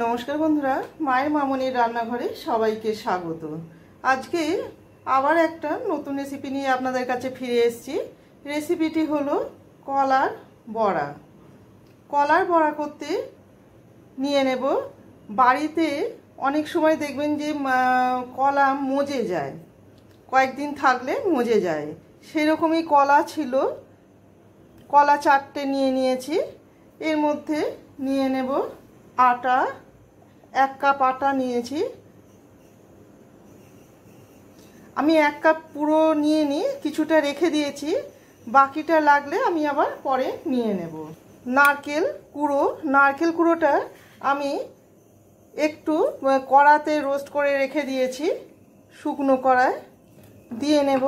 নমস্কার বন্ধুরা, মায়ের মামনির রান্নাঘরে সবাইকে স্বাগত। আজকে আবার একটা নতুন রেসিপি নিয়ে আপনাদের কাছে ফিরে এসেছি। রেসিপিটি হলো কলার বড়া। কলার বড়া করতে নিয়ে নেব। বাড়িতে অনেক সময় দেখবেন যে কলা মজে যায়, কয়েকদিন থাকলে মজে যায়। সেরকমই কলা ছিল, কলা 4টে নিয়ে নিয়েছি। এর মধ্যে নিয়ে নেব আটা, 1 কাপ আটা নিয়েছি। আমি 1 কাপ পুরো নিয়ে নিই, কিছুটা রেখে দিয়েছি, বাকিটা লাগলে আমি আবার পরে নিয়ে নেব। নারকেল কুড়ো, নারকেল কুড়োটা আমি একটু কড়াতে রোস্ট করে রেখে দিয়েছি, শুকনো কড়ায়। দিয়ে নেব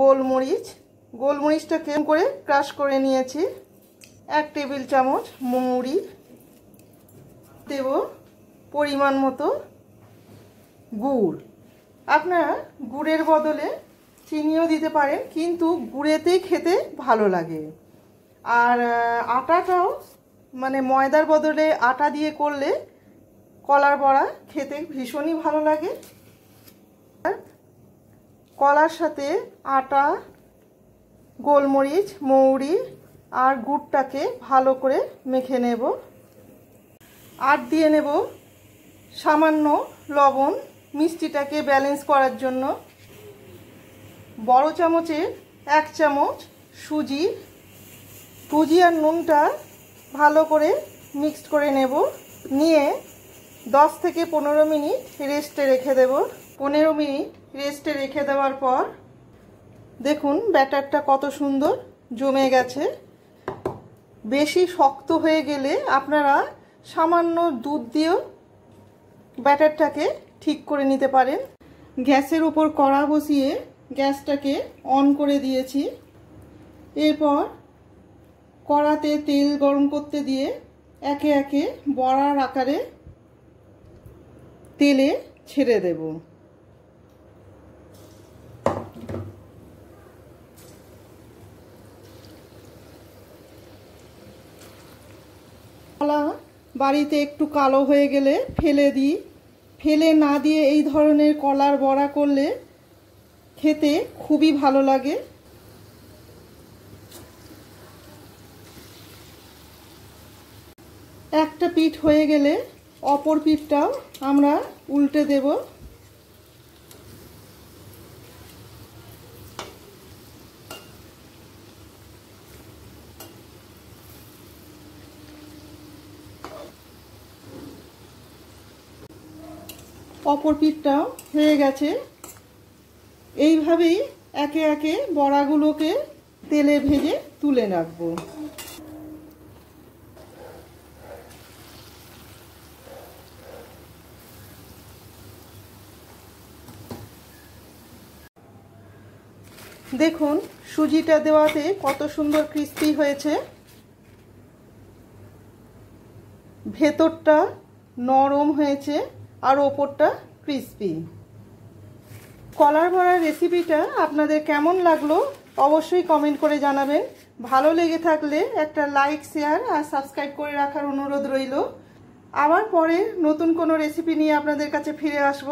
গোলমরিচ, গোলমরিচটাকে করে ক্রাশ করে নিয়েছি। 1 টেবিল চামচ মৌরি দেব, পরিমাণ মতো গুড়। আপনারা গুড়ের বদলে চিনিও দিতে পারেন, কিন্তু গুড়েতেই খেতে ভালো লাগে। আর আটাটাও ময়দার বদলে আটা দিয়ে করলে কলার বড়া খেতে ভীষণই ভালো লাগে। কলার সাথে আটা, গোলমরিচ, মৌরি আর গুড়টাকে ভালো করে মেখে নেব। আর দিয়ে নেব সামান্য লবণ, মিষ্টিটাকে ব্যালেন্স করার জন্য। বড় চামচে 1 চামচ সুজি আর নুনটা ভালো করে মিক্সড করে নেব। নিয়ে 10 থেকে 15 মিনিট রেস্টে রেখে দেব। 15 মিনিট রেস্টে রেখে দেওয়ার পর দেখুন ব্যাটারটা কত সুন্দর জমে গেছে। বেশি শক্ত হয়ে গেলে আপনারা সামান্য দুধ দিয়েও ব্যাটারটাকে ঠিক করে নিতে পারেন। গ্যাসের উপর কড়া বসিয়ে গ্যাসটাকে অন করে দিয়েছি। এরপর কড়াতে তেল গরম করতে দিয়ে একে একে বড়ার আকারে তেলে ছেড়ে দেব। কলা বাড়িতে একটু কালো হয়ে গেলে ফেলে দিই। ফেলে না দিয়ে এই ধরনের কলার বড়া করলে খেতে খুবই ভালো লাগে। একটা পিঠ হয়ে গেলে অপর পিঠটাও আমরা উল্টে দেব। অপর পিঠটাও হয়ে গেছে। এইভাবেই একে একে বড়াগুলোকে তেলে ভেজে তুলে রাখবো। দেখুন সুজিটা দেওয়াতে কত সুন্দর ক্রিস্পি হয়েছে, ভেতরটা নরম হয়েছে আর ওপরটা ক্রিস্পি। কলার বড়ার রেসিপিটা আপনাদের কেমন লাগলো অবশ্যই কমেন্ট করে জানাবেন। ভালো লেগে থাকলে একটা লাইক, শেয়ার আর সাবস্ক্রাইব করে রাখার অনুরোধ রইল। আবার পরে নতুন কোনো রেসিপি নিয়ে আপনাদের কাছে ফিরে আসব।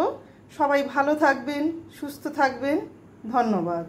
সবাই ভালো থাকবেন, সুস্থ থাকবেন। ধন্যবাদ।